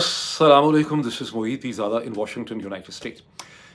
Assalamualaikum, this is Mohit Zada in Washington, United States.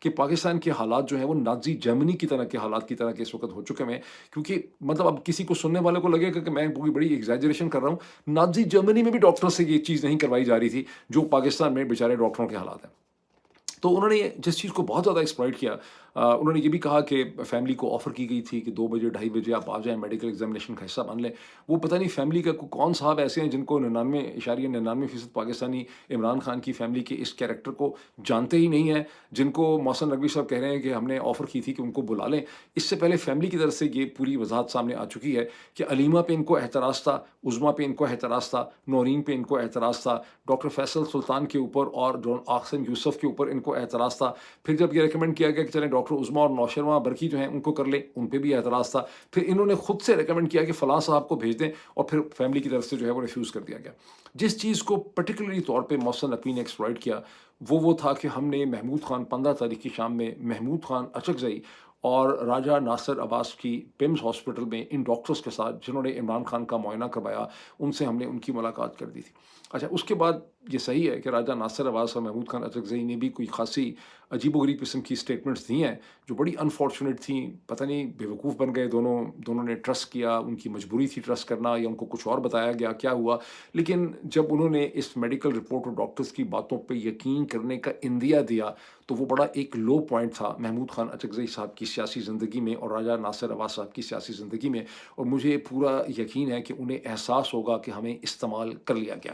کہ پاکستان کے حالات جو ہیں وہ نازی جرمنی کی طرح کے حالات کی طرح کے اس وقت ہو چکے ہیں، کیونکہ مطلب اب کسی کو سننے والے کو لگے گا کہ میں کوئی بڑی ایگزیجریشن کر رہا ہوں، نازی جرمنی میں بھی ڈاکٹر سے یہ چیز نہیں کروائی جا رہی تھی جو پاکستان میں بیچارے ڈاکٹروں کے حالات ہیں۔ تو انہوں نے جس چیز کو بہت زیادہ ایکسپلائٹ کیا، انہوں نے یہ بھی کہا کہ فیملی کو آفر کی گئی تھی کہ 2 بجے 2:30 بجے آپ آ جائیں، میڈیکل ایگزامینیشن کا حصہ بن لیں۔ وہ پتہ نہیں فیملی کا کون صاحب ایسے ہیں جن کو 99.99% پاکستانی عمران خان کی فیملی کے اس کیریکٹر کو جانتے ہی نہیں ہیں، جن کو محسن نقوی صاحب کہہ رہے ہیں کہ ہم نے آفر کی تھی کہ ان کو بلا لیں۔ اس سے پہلے فیملی کی طرف سے یہ پوری وضاحت سامنے آ چکی ہے کہ علیمہ پہ ان کو اعتراض تھا، عظمیٰ پہ ان کو اعتراض تھا، نورین پہ ان کو اعتراض تھا، ڈاکٹر فیصل سلطان کے اوپر اور آقسم یوسف کے اوپر ان کو اعتراض تھا۔ پھر جب یہ ریکمینڈ کیا گیا کہ چلیں ڈاکٹر عظمیٰ اور نوشرواں برقی جو ہیں ان کو کر لیں، ان پہ بھی اعتراض تھا۔ پھر انہوں نے خود سے ریکمینڈ کیا کہ فلاں صاحب کو بھیج دیں، اور پھر فیملی کی طرف سے جو ہے وہ ریفیوز کر دیا گیا۔ جس چیز کو پرٹیکولرلی طور پہ محسن نقوی نے ایکسپلائٹ کیا وہ تھا کہ ہم نے محمود خان 15 تاریخ کی شام میں محمود خان اچکزئی اور راجہ ناصر عباس کی پیمز ہاسپٹل میں ان ڈاکٹرز کے ساتھ جنہوں نے عمران خان کا معائنہ کروایا، ان سے ہم نے ان کی ملاقات کر دی تھی۔ اچھا، اس کے بعد یہ صحیح ہے کہ راجہ ناصر عباس اور محمود خان اچکزئی نے بھی کوئی خاصی عجیب و غریب قسم کی اسٹیٹمنٹس دی ہیں جو بڑی انفارچونیٹ تھیں۔ پتہ نہیں بیوقوف بن گئے دونوں نے ٹرسٹ کیا، ان کی مجبوری تھی ٹرسٹ کرنا یا ان کو کچھ اور بتایا گیا، کیا ہوا؟ لیکن جب انہوں نے اس میڈیکل رپورٹ اور ڈاکٹرز کی باتوں پہ یقین کرنے کا عندیہ دیا تو وہ بڑا ایک لو پوائنٹ تھا محمود خان اچکزئی صاحب کی سیاسی زندگی میں اور راجہ ناصر عباس صاحب کی سیاسی زندگی میں، اور مجھے پورا یقین ہے کہ انہیں احساس ہوگا کہ ہمیں استعمال کر لیا گیا۔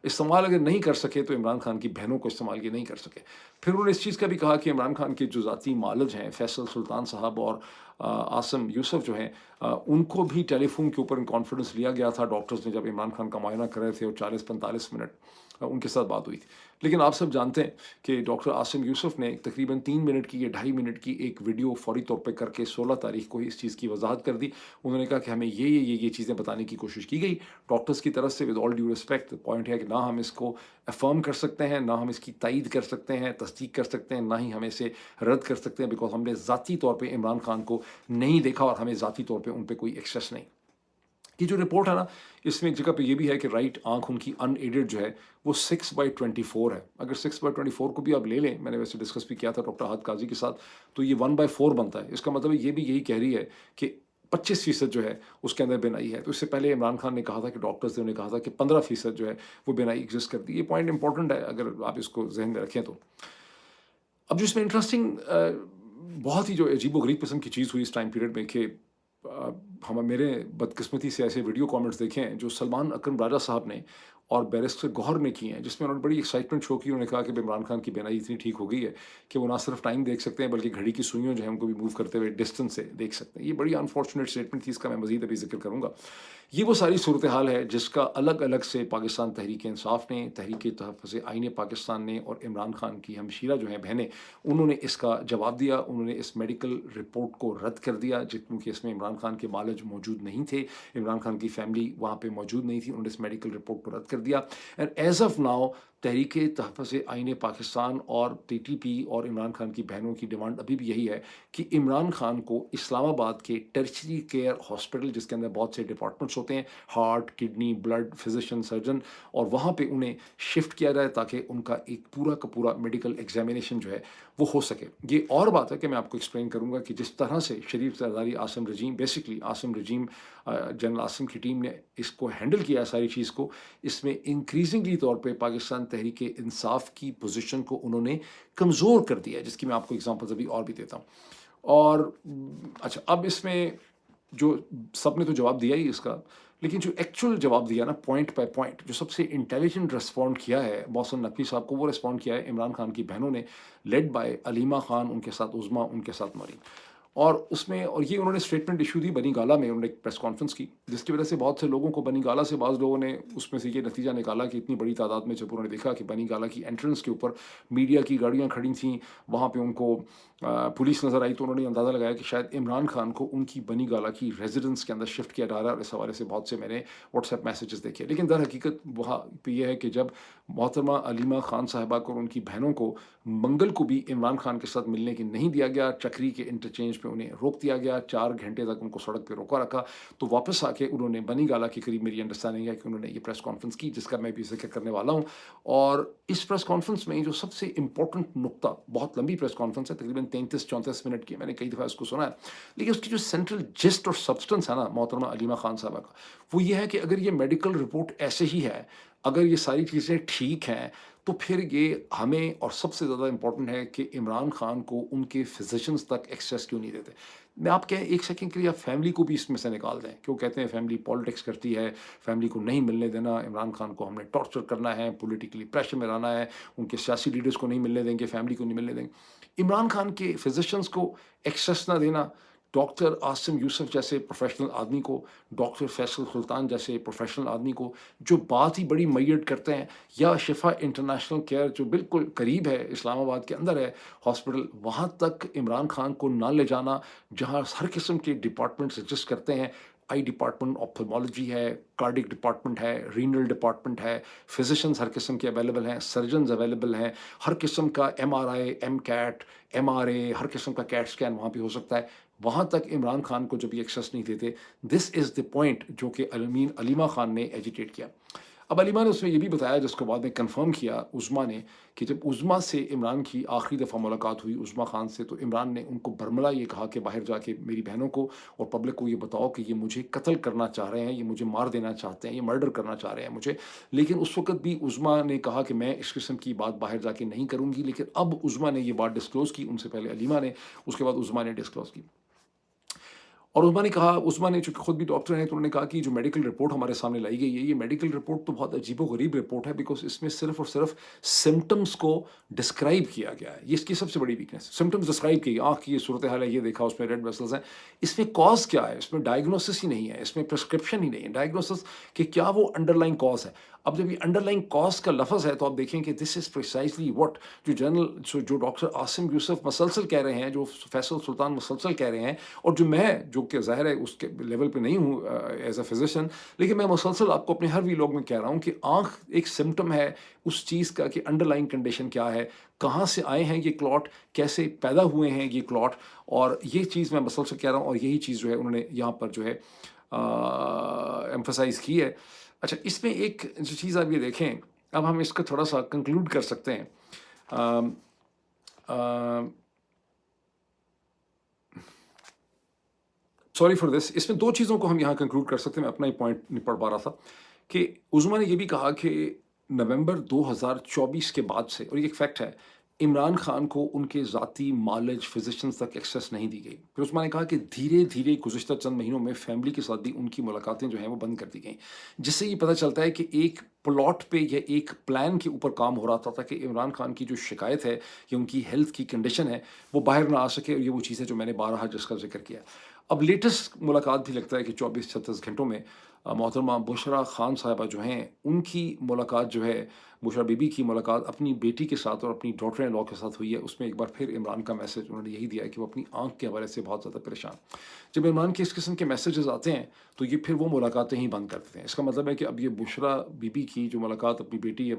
استعمال اگر نہیں کر سکے تو عمران خان کی بہنوں کو استعمال یہ نہیں کر سکے۔ پھر انہوں نے اس چیز کا بھی کہا کہ عمران خان کے جو ذاتی معالج ہیں فیصل سلطان صاحب اور عاصم یوسف جو ہیں، ان کو بھی ٹیلی فون کے اوپر کانفیڈنس لیا گیا تھا ڈاکٹرز نے جب عمران خان کا معائنہ کر رہے تھے، اور 40-45 منٹ ان کے ساتھ بات ہوئی تھی۔ لیکن آپ سب جانتے ہیں کہ ڈاکٹر عاصم یوسف نے تقریباً 3 منٹ کی یا 2.5 منٹ کی ایک ویڈیو فوری طور پہ کر کے 16 تاریخ کو ہی اس چیز کی وضاحت کر دی۔ انہوں نے کہا کہ ہمیں یہ چیزیں بتانے کی کوشش کی گئی ڈاکٹرز کی طرف سے، with all due respect. Point ہے کہ نہ ہم اس کو افرم کر سکتے ہیں، نہ ہم اس کی تائید کر سکتے ہیں، تصدیق کر سکتے ہیں، نہ ہی ہم اسے رد کر سکتے ہیں، بیکاز ہم نے ذاتی طور پہ عمران خان کو نہیں دیکھا اور ہمیں ذاتی طور پہ ان پہ کوئی ایکسیس نہیں۔ یہ جو رپورٹ ہے نا، اس میں ایک جگہ پہ یہ بھی ہے کہ رائٹ آنکھ ان کی ان ایڈڈ جو ہے وہ 6/24 ہے۔ اگر 6/24 کو بھی آپ لے لیں، میں نے ویسے ڈسکس بھی کیا تھا ڈاکٹر احد قاضی کے ساتھ، تو یہ 1/4 بنتا ہے۔ اس کا مطلب یہ بھی یہی کہہ رہی ہے کہ 25% جو ہے اس کے اندر بینائی ہے۔ تو اس سے پہلے عمران خان نے کہا تھا کہ ڈاکٹرز نے کہا تھا کہ 15% جو ہے وہ بینائی ایگزسٹ کرتی ہے۔ یہ پوائنٹ امپورٹنٹ ہے اگر آپ اس کو ذہن میں رکھیں تو۔ اب جو اس میں انٹرسٹنگ بہت ہی جو عجیب و غریب قسم کی چیز ہوئی اس ٹائم پیریڈ میں کہ میرے بدقسمتی سے ایسے ویڈیو کامنٹس دیکھے ہیں جو سلمان اکرم راجہ صاحب نے اور بیرسٹر گوہر نے کی ہیں، جس میں انہوں نے بڑی ایکسائٹمنٹ شو کی۔ انہوں نے کہا کہ عمران خان کی بینائی اتنی ٹھیک ہو گئی ہے کہ وہ نہ صرف ٹائم دیکھ سکتے ہیں بلکہ گھڑی کی سوئیوں جو ہیں ان کو بھی موو کرتے ہوئے ڈسٹنس سے دیکھ سکتے ہیں۔ یہ بڑی انفارچونیٹ اسٹیٹمنٹ تھی، اس کا میں مزید ابھی ذکر کروں گا۔ یہ وہ ساری صورتحال ہے جس کا الگ الگ سے پاکستان تحریک انصاف نے، تحریک تحفظ آئین پاکستان نے اور عمران خان کی ہمشیرہ جو ہیں بہنیں، انہوں نے اس کا جواب دیا۔ انہوں نے اس میڈیکل رپورٹ کو رد کر دیا کیونکہ اس میں عمران خان کے معالج موجود نہیں تھے، عمران خان کی فیملی وہاں پہ موجود نہیں تھی۔ انہوں نے اس میڈیکل رپورٹ کو رد کر دیا۔ اینڈ ایز آف ناؤ تحریک تحفظ آئین پاکستان اور ٹی ٹی پی اور عمران خان کی بہنوں کی ڈیمانڈ ابھی بھی یہی ہے کہ عمران خان کو اسلام آباد کے ٹرشری کیئر ہاسپٹل، جس کے اندر بہت سے ڈپارٹمنٹس ہوتے ہیں، heart, kidney, blood, physician, surgeon, اور وہاں پہ انہیں شفٹ کیا جائے تاکہ ان کا ایک پورا کا پورا میڈیکل ایگزامینیشن جو ہے وہ ہو سکے۔ یہ اور بات ہے کہ میں آپ کو ایکسپلین کروں گا کہ جس طرح سے شریف زرداری عاصم رجیم، بیسکلی عاصم رجیم، جنرل عاصم کی ٹیم نے اس کو ہینڈل کیا ہے ساری چیز کو، اس میں انکریزنگلی طور پہ پاکستان تحریک انصاف کی پوزیشن کو انہوں نے کمزور کر دیا ہے، جس کی میں آپ کو ایگزامپلز ابھی اور بھی دیتا ہوں۔ اور اچھا، اب اس میں جو سب نے تو جواب دیا ہی اس کا، لیکن جو ایکچوئل جواب دیا نا پوائنٹ بائی پوائنٹ، جو سب سے انٹیلیجنٹ رسپونڈ کیا ہے محسن نقوی صاحب کو، وہ رسپونڈ کیا ہے عمران خان کی بہنوں نے، لیڈ بائی علیمہ خان، ان کے ساتھ عظمیٰ، ان کے ساتھ نورین۔ اور اس میں یہ انہوں نے اسٹیٹمنٹ ایشو دی بنی گالا میں، انہوں نے ایک پریس کانفرنس کی، جس کی وجہ سے بہت سے لوگوں کو بنی گالا سے، بعض لوگوں نے اس میں سے یہ نتیجہ نکالا کہ اتنی بڑی تعداد میں جب انہوں نے دیکھا کہ بنی گالا کی انٹرنس کے اوپر میڈیا کی گاڑیاں کھڑی تھیں، وہاں پہ ان کو پولیس نظر آئی، تو انہوں نے اندازہ لگایا کہ شاید عمران خان کو ان کی بنی گالا کی ریزیڈنس کے اندر شفٹ کیا جا رہا ہے، اور اس حوالے سے بہت سے میں نے واٹس ایپ میسیجز دیکھے۔ لیکن در حقیقت وہاں پہ یہ ہے کہ جب محترمہ علیمہ خان صاحبہ کو اور ان کی بہنوں کو منگل کو بھی عمران خان کے ساتھ ملنے کی نہیں دیا گیا، چکری کے انٹرچینج پہ انہیں روک دیا گیا، 4 گھنٹے تک ان کو سڑک پہ روکا رکھا، تو واپس آ کے انہوں نے بنی گالا کے قریب، میری انڈرسٹینڈنگ ہے کہ انہوں نے یہ پریس کانفرنس کی، جس کا میں بھی ذکر کرنے والا ہوں۔ اور اس پریس کانفرنس میں جو سب سے امپورٹنٹ نقطہ، بہت لمبی پریس کانفرنس ہے، تقریباً 33-34 منٹ کی، میں نے کئی دفعہ اس کو سنا ہے، لیکن اس کی جو سینٹرل جسٹ اور سبسٹنس ہے نا محترمہ علیمہ خان صاحبہ کا، وہ یہ ہے کہ اگر یہ میڈیکل رپورٹ ایسے ہی ہے، اگر یہ ساری چیزیں ٹھیک ہیں، تو پھر یہ ہمیں، اور سب سے زیادہ امپورٹنٹ ہے کہ عمران خان کو ان کے فزیشنز تک ایکسیس کیوں نہیں دیتے۔ میں آپ کہیں ایک سیکنڈ کے لیے آپ فیملی کو بھی اس میں سے نکال دیں، کیوں کہتے ہیں فیملی پالیٹکس کرتی ہے، فیملی کو نہیں ملنے دینا، عمران خان کو ہم نے ٹارچر کرنا ہے، پولیٹیکلی پریشر میں لانا ہے، ان کے سیاسی لیڈرز کو نہیں ملنے دیں گے، فیملی کو نہیں ملنے دیں گے۔ عمران خان کے فزیشنز کو ایکسیس نہ دینا، ڈاکٹر عاصم یوسف جیسے پروفیشنل آدمی کو، ڈاکٹر فیصل سلطان جیسے پروفیشنل آدمی کو، جو بات ہی بڑی میڈ کرتے ہیں، یا شفا انٹرنیشنل کیئر جو بالکل قریب ہے، اسلام آباد کے اندر ہے ہاسپٹل، وہاں تک عمران خان کو نہ لے جانا، جہاں ہر قسم کے ڈپارٹمنٹس ایگزسٹ کرتے ہیں، آئی ڈپارٹمنٹ، آپتھلمولوجی ہے، کارڈک ڈپارٹمنٹ ہے، رینل ڈپارٹمنٹ ہے، فزیشنز ہر قسم کے اویلیبل ہیں، سرجنز اویلیبل ہیں، ہر قسم کا ایم آر آئی، ایم کیٹ، ایم آر اے، ہر قسم کا کیٹ اسکین وہاں پہ ہو سکتا ہے، وہاں تک عمران خان کو جب یہ ایکسیس نہیں دیتے، دس از دا پوائنٹ جو کہ علیمہ خان نے ایجیٹیٹ کیا۔ اب علیمہ نے اس میں یہ بھی بتایا، جس کو بعد میں کنفرم کیا عظما نے، کہ جب عظما سے عمران کی آخری دفعہ ملاقات ہوئی عظما خان سے، تو عمران نے ان کو برملا یہ کہا کہ باہر جا کے میری بہنوں کو اور پبلک کو یہ بتاؤ کہ یہ مجھے قتل کرنا چاہ رہے ہیں، یہ مجھے مار دینا چاہتے ہیں، یہ مرڈر کرنا چاہ رہے ہیں مجھے۔ لیکن اس وقت بھی عظما نے کہا کہ میں اس قسم کی بات باہر جا کے نہیں کروں گی، لیکن اب عظما نے یہ بات ڈسکلوز کی، ان سے پہلے علیمہ نے، اس کے بعد عظما نے ڈسکلوز کی۔ اور عثما نے کہا، عثما نے چونکہ خود بھی ڈاکٹر ہیں، تو انہوں نے کہا کہ جو میڈیکل رپورٹ ہمارے سامنے لائی گئی ہے، یہ میڈیکل رپورٹ تو بہت عجیب و غریب رپورٹ ہے، بیکاز اس میں صرف اور صرف سمٹمس کو ڈسکرائب کیا گیا ہے۔ یہ اس کی سب سے بڑی ویکنیس، سمٹمس ڈسکرائب کی، آنکھ کی یہ صورتحال ہے، یہ دیکھا، اس میں ریڈ ویسلز ہیں، اس میں کاز کیا ہے، اس میں ڈائگنوسس ہی نہیں ہے، اس میں پرسکرپشن ہی نہیں ہے، ڈائگنوسس کہ کیا وہ انڈر لائن کاز ہے۔ اب جب یہ انڈر لائن کاز کا لفظ ہے، تو آپ دیکھیں کہ دس از پریسائزلی واٹ جو ڈاکٹر عاصم یوسف مسلسل کہہ رہے ہیں، جو فیصل سلطان مسلسل کہہ رہے ہیں، اور جو کہ ظاہر ہے اس کے لیول پہ نہیں ہوں ایز اے فزیشین، لیکن میں مسلسل آپ کو اپنے ہر ویلاگ میں کہہ رہا ہوں کہ آنکھ ایک سمٹم ہے اس چیز کا کہ انڈر لائن کنڈیشن کیا ہے، کہاں سے آئے ہیں یہ کلاٹ، کیسے پیدا ہوئے ہیں یہ کلاٹ، اور یہ چیز میں مسلسل کہہ رہا ہوں، اور یہی چیز جو ہے انہوں نے یہاں پر جو ہے ایمفسائز کی ہے۔ اچھا، اس میں ایک جو چیز آپ یہ دیکھیں، اب ہم اس کو تھوڑا سا کنکلوڈ کر سکتے ہیں۔ سوری فار دس، اس میں دو چیزوں کو ہم یہاں کنکلوڈ کر سکتے ہیں، میں اپنا ہی پوائنٹ نہیں پڑھ پا رہا تھا، کہ عظما نے یہ بھی کہا کہ نومبر 2024 کے بعد سے، اور یہ ایک فیکٹ ہے، عمران خان کو ان کے ذاتی مالج فزیشنز تک ایکسیس نہیں دی گئی۔ پھر عثمان نے کہا کہ دھیرے دھیرے گزشتہ چند مہینوں میں فیملی کے ساتھ بھی ان کی ملاقاتیں جو ہیں وہ بند کر دی گئیں، جس سے یہ پتہ چلتا ہے کہ ایک پلاٹ پہ یا ایک پلان کے اوپر کام ہو رہا تھا تاکہ عمران خان کی جو شکایت ہے یا ان کی ہیلتھ کی کنڈیشن ہے وہ باہر نہ آ سکے، اور یہ وہ چیز ہے جو میں نے بارہا جس کا ذکر کیا۔ اب لیٹسٹ ملاقات بھی لگتا ہے کہ 24-36 گھنٹوں میں محترمہ بشرا خان صاحبہ جو ہیں، ان کی ملاقات جو ہے، بشرا بی بی کی ملاقات اپنی بیٹی کے ساتھ اور اپنی ڈاٹر ان لا کے ساتھ ہوئی ہے۔ اس میں ایک بار پھر عمران کا میسج انہوں نے یہی دیا ہے کہ وہ اپنی آنکھ کے حوالے سے بہت زیادہ پریشان۔ جب عمران کے اس قسم کے میسیجز آتے ہیں تو یہ پھر وہ ملاقاتیں ہی بند کر دیتے ہیں۔ اس کا مطلب ہے کہ اب یہ بشرا بی بی کی جو ملاقات اپنی بیٹی یا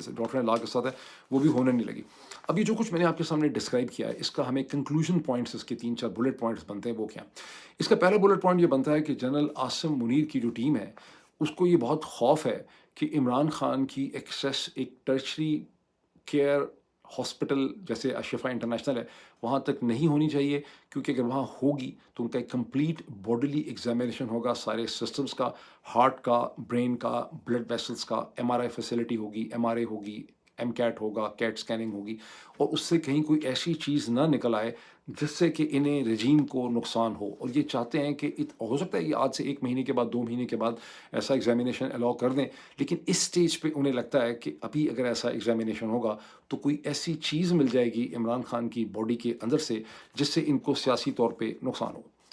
ڈاٹر ان لا کے ساتھ ہے، وہ بھی ہونے نہیں لگی۔ اب یہ جو کچھ میں نے آپ کے سامنے ڈسکرائب کیا ہے، اس کا ہمیں کنکلوژن پوائنٹس، اس کے 3-4 بلٹ پوائنٹس بنتے ہیں، وہ کیا؟ اس کا پہلا بلٹ پوائنٹ یہ بنتا ہے کہ جنرل عاصم منیر کی جو ٹیم ہے، اس کو یہ بہت خوف ہے کہ عمران خان کی ایکسیس ایک ٹرشری کیئر ہاسپٹل جیسے اشفا انٹرنیشنل ہے وہاں تک نہیں ہونی چاہیے، کیونکہ اگر وہاں ہوگی تو ان کا ایک کمپلیٹ باڈیلی ایگزامینیشن ہوگا، سارے سسٹمز کا، ہارٹ کا، برین کا، بلڈ ویسلز کا، ایم آر آئی فیسلٹی ہوگی، ایم آر اے ہوگی، ایم کیٹ ہوگا، کیٹ اسکیننگ ہوگی، اور اس سے کہیں کوئی ایسی چیز نہ نکل آئے جس سے کہ انہیں رجیم کو نقصان ہو۔ اور یہ چاہتے ہیں کہ ہو سکتا ہے یہ آج سے 1 مہینے کے بعد، 2 مہینے کے بعد ایسا ایگزامینیشن الاؤ کر دیں، لیکن اس سٹیج پہ انہیں لگتا ہے کہ ابھی اگر ایسا ایگزامینیشن ہوگا تو کوئی ایسی چیز مل جائے گی عمران خان کی باڈی کے اندر سے جس سے ان کو سیاسی طور پہ نقصان ہو۔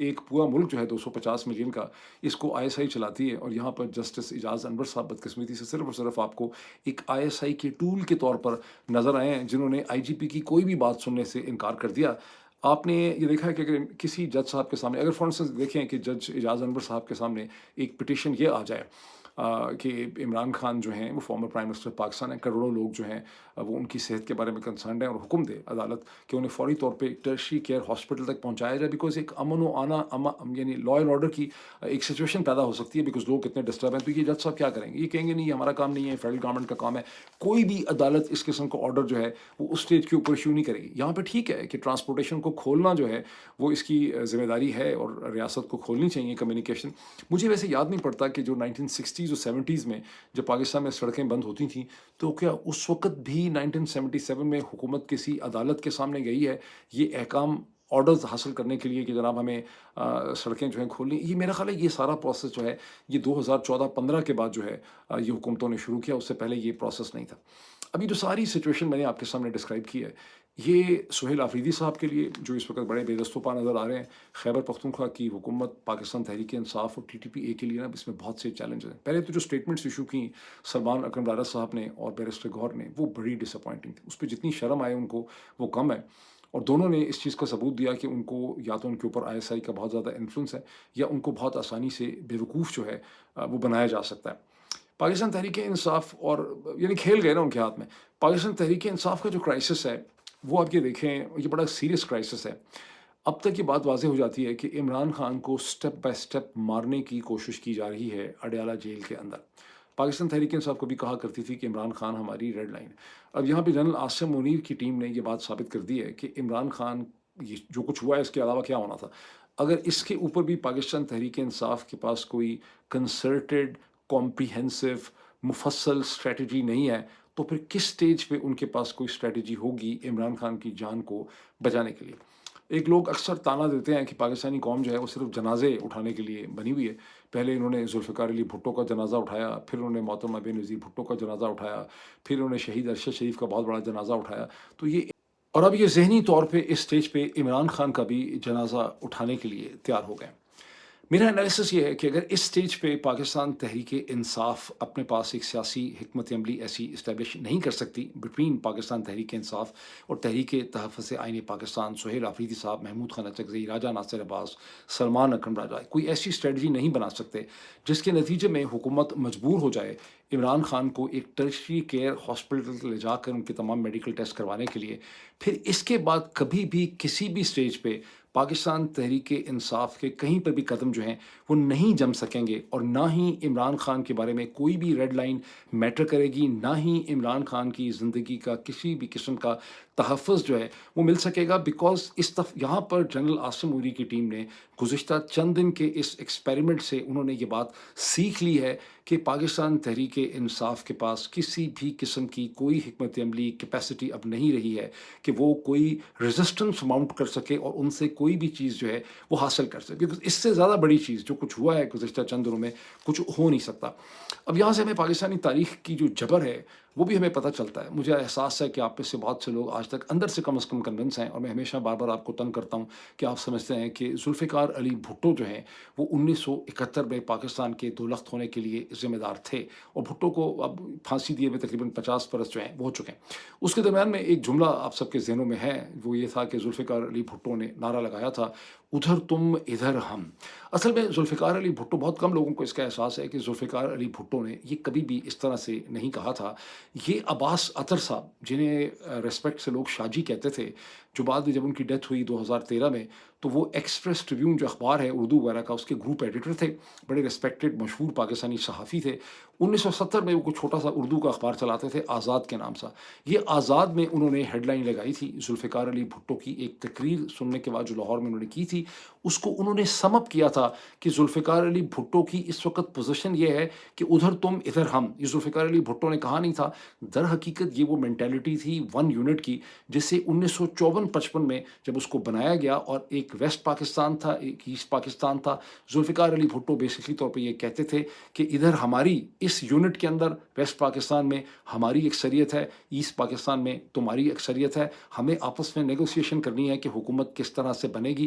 ایک پورا ملک جو ہے 250 ملین کا، اس کو ISI چلاتی ہے، اور یہاں پر جسٹس اعجاز انور صاحب بدقسمتی سے صرف اور صرف آپ کو ایک ISI کے ٹول کے طور پر نظر آئے ہیں، جنہوں نے IGP کی کوئی بھی بات سننے سے انکار کر دیا۔ آپ نے یہ دیکھا ہے کہ اگر کسی جج صاحب کے سامنے، اگر فار انسٹنس دیکھیں کہ جج اعجاز انور صاحب کے سامنے ایک پٹیشن یہ آ جائے کہ عمران خان جو ہیں وہ فارمر پرائم منسٹر پاکستان ہیں، کروڑوں لوگ جو ہیں وہ ان کی صحت کے بارے میں کنسرنڈ ہیں، اور حکم دے عدالت کہ انہیں فوری طور پہ ایک ٹرشری کیئر ہاسپٹل تک پہنچایا جائے، بیکاز ایک امن و یعنی لا اینڈ آرڈر کی ایک سچویشن پیدا ہو سکتی ہے، بیکاز لوگ اتنے ڈسٹرب ہیں۔ تو یہ جج صاحب کیا کریں گے؟ یہ کہیں گے نہیں، یہ ہمارا کام نہیں ہے، فیڈرل گورنمنٹ کا کام ہے۔ کوئی بھی عدالت اس قسم کا آرڈر جو ہے وہ اس اسٹیج کے اوپر ایشو نہیں کرے گی۔ یہاں پہ ٹھیک ہے کہ ٹرانسپورٹیشن کو کھولنا جو ہے وہ اس کی ذمہ داری ہے، اور ریاست کو کھولنی چاہیے کمیونیکیشن۔ مجھے ویسے یاد نہیں پڑتا کہ جو 1960s اور 70s میں جب پاکستان میں سڑکیں بند ہوتی تھیں، تو کیا اس وقت بھی 1977 میں حکومت کسی عدالت کے سامنے گئی ہے یہ احکام آرڈرز حاصل کرنے کے لیے کہ جناب ہمیں سڑکیں جو ہیں کھولنی؟ یہ میرا خیال ہے یہ سارا پروسیس جو ہے یہ 2014-15 کے بعد جو ہے یہ حکومتوں نے شروع کیا، اس سے پہلے یہ پروسیس نہیں تھا۔ ابھی جو ساری سچویشن میں نے آپ کے سامنے ڈسکرائب کی ہے، یہ سہیل آفریدی صاحب کے لیے جو اس وقت بڑے بے دست و پا نظر آ رہے ہیں، خیبر پختونخوا کی حکومت، پاکستان تحریک انصاف اور TTPA کے لیے نا اس میں بہت سے چیلنج ہیں۔ پہلے تو جو اسٹیٹمنٹس ایشو کی سلمان اکرم ڈارا صاحب نے اور بیرسٹر گوہر نے، وہ بڑی ڈس اپوائنٹنگ تھی، اس پہ جتنی شرم آئے ان کو وہ کم ہے، اور دونوں نے اس چیز کا ثبوت دیا کہ ان کو یا تو ان کے اوپر ISI کا بہت زیادہ انفلوئنس ہے، یا ان کو بہت آسانی سے بیوقوف جو ہے وہ بنایا جا سکتا ہے۔ پاکستان تحریک انصاف اور یعنی کھیل گئے نا ان کے ہاتھ میں۔ پاکستان تحریک انصاف کا جو کرائسس ہے وہ آپ یہ دیکھیں، یہ بڑا سیریس کرائسس ہے۔ اب تک یہ بات واضح ہو جاتی ہے کہ عمران خان کو سٹیپ بائی سٹیپ مارنے کی کوشش کی جا رہی ہے اڈیالہ جیل کے اندر۔ پاکستان تحریک انصاف کو بھی کہا کرتی تھی کہ عمران خان ہماری ریڈ لائن ہے۔ اب یہاں پہ جنرل عاصم منیر کی ٹیم نے یہ بات ثابت کر دی ہے کہ عمران خان یہ جو کچھ ہوا ہے اس کے علاوہ کیا ہونا تھا۔ اگر اس کے اوپر بھی پاکستان تحریک انصاف کے پاس کوئی کنسرٹڈ، کمپریہنسو، مفصل اسٹریٹجی نہیں ہے، تو پھر کس سٹیج پہ ان کے پاس کوئی اسٹریٹجی ہوگی عمران خان کی جان کو بچانے کے لیے؟ ایک لوگ اکثر تانا دیتے ہیں کہ پاکستانی قوم جو ہے وہ صرف جنازے اٹھانے کے لیے بنی ہوئی ہے۔ پہلے انہوں نے ذوالفقار علی بھٹو کا جنازہ اٹھایا، پھر انہوں نے محترمہ بے نظیر بھٹو کا جنازہ اٹھایا، پھر انہوں نے شہید ارشد شریف کا بہت بڑا جنازہ اٹھایا۔ تو یہ اور اب یہ ذہنی طور پہ اس سٹیج پہ عمران خان کا بھی جنازہ اٹھانے کے لیے تیار ہو گئے۔ میرا انالیسس یہ ہے کہ اگر اس سٹیج پہ پاکستان تحریک انصاف اپنے پاس ایک سیاسی حکمت عملی ایسی اسٹیبلش نہیں کر سکتی بٹوین پاکستان تحریک انصاف اور تحریک تحفظ آئین پاکستان، سہیل آفریدی صاحب، محمود خان اچکزئی، راجہ ناصر عباس، سلمان اکرم راجہ، کوئی ایسی اسٹریٹجی نہیں بنا سکتے جس کے نتیجے میں حکومت مجبور ہو جائے عمران خان کو ایک ٹرشری کیئر ہاسپٹل لے جا کر ان کے تمام میڈیکل ٹیسٹ کروانے کے لیے، پھر اس کے بعد کبھی بھی کسی بھی سٹیج پہ پاکستان تحریک انصاف کے کہیں پر بھی قدم جو ہیں وہ نہیں جم سکیں گے، اور نہ ہی عمران خان کے بارے میں کوئی بھی ریڈ لائن میٹر کرے گی، نہ ہی عمران خان کی زندگی کا کسی بھی قسم کا تحفظ جو ہے وہ مل سکے گا، بیکاز یہاں پر جنرل عاصم عوری کی ٹیم نے گزشتہ چند دن کے اس ایکسپیریمنٹ سے انہوں نے یہ بات سیکھ لی ہے کہ پاکستان تحریک انصاف کے پاس کسی بھی قسم کی کوئی حکمت عملی کیپیسٹی اب نہیں رہی ہے کہ وہ کوئی ریزسٹنس ماؤنٹ کر سکے اور ان سے کوئی بھی چیز جو ہے وہ حاصل کر سکے، بیکاز اس سے زیادہ بڑی چیز جو کچھ ہوا ہے گزشتہ چند دنوں میں کچھ ہو نہیں سکتا۔ اب یہاں سے ہمیں پاکستانی تاریخ کی جو جبر ہے وہ بھی ہمیں پتہ چلتا ہے۔ مجھے احساس ہے کہ آپ میں سے بہت سے لوگ آج تک اندر سے کم از کم کنونس ہیں، اور میں ہمیشہ بار بار آپ کو تنگ کرتا ہوں کہ آپ سمجھتے ہیں کہ ذوالفقار علی بھٹو جو ہیں وہ 1971 میں پاکستان کے دو لخت ہونے کے لیے ذمہ دار تھے، اور بھٹو کو اب پھانسی دیے ہوئے تقریباً 50 برس جو ہیں وہ ہو چکے ہیں۔ اس کے درمیان میں ایک جملہ آپ سب کے ذہنوں میں ہے، وہ یہ تھا کہ ذوالفقار علی بھٹو نے نعرہ لگایا تھا، ادھر تم ادھر ہم۔ اصل میں ذوالفقار علی بھٹو، بہت کم لوگوں کو اس کا احساس ہے کہ ذوالفقار علی بھٹو نے یہ کبھی بھی اس طرح سے نہیں کہا تھا۔ یہ عباس اطہر صاحب، جنہیں ریسپیکٹ سے لوگ شاجی کہتے تھے، جو بعد میں جب ان کی ڈیتھ ہوئی 2013 میں، تو وہ ایکسپریس ٹریبیون جو اخبار ہے اردو وغیرہ کا، اس کے گروپ ایڈیٹر تھے، بڑے ریسپیکٹڈ مشہور پاکستانی صحافی تھے۔ 1970 میں وہ کوئی چھوٹا سا اردو کا اخبار چلاتے تھے آزاد کے نام سے۔ یہ آزاد میں انہوں نے ہیڈ لائن لگائی تھی ذوالفقار علی بھٹو کی ایک تقریر سننے کے بعد جو لاہور میں انہوں نے کی تھی، اس کو انہوں نے سم اپ کیا تھا کہ ذوالفقار علی بھٹو کی اس وقت پوزیشن یہ ہے کہ ادھر تم ادھر ہم۔ یہ ذوالفقار علی بھٹو نے کہا نہیں تھا، در حقیقت یہ وہ مینٹیلٹی تھی ون یونٹ کی، جس سے 1954-55 میں جب اس کو بنایا گیا اور ایک ویسٹ پاکستان تھا، ایک ایسٹ پاکستان تھا، ذوالفقار علی بھٹو بیسکلی طور پہ یہ کہتے تھے کہ ادھر ہماری اس یونٹ کے اندر ویسٹ پاکستان میں ہماری اکثریت ہے، ایسٹ پاکستان میں تمہاری اکثریت ہے، ہمیں آپس میں نیگوسیشن کرنی ہے کہ حکومت کس طرح سے بنے گی۔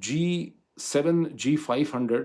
G7G500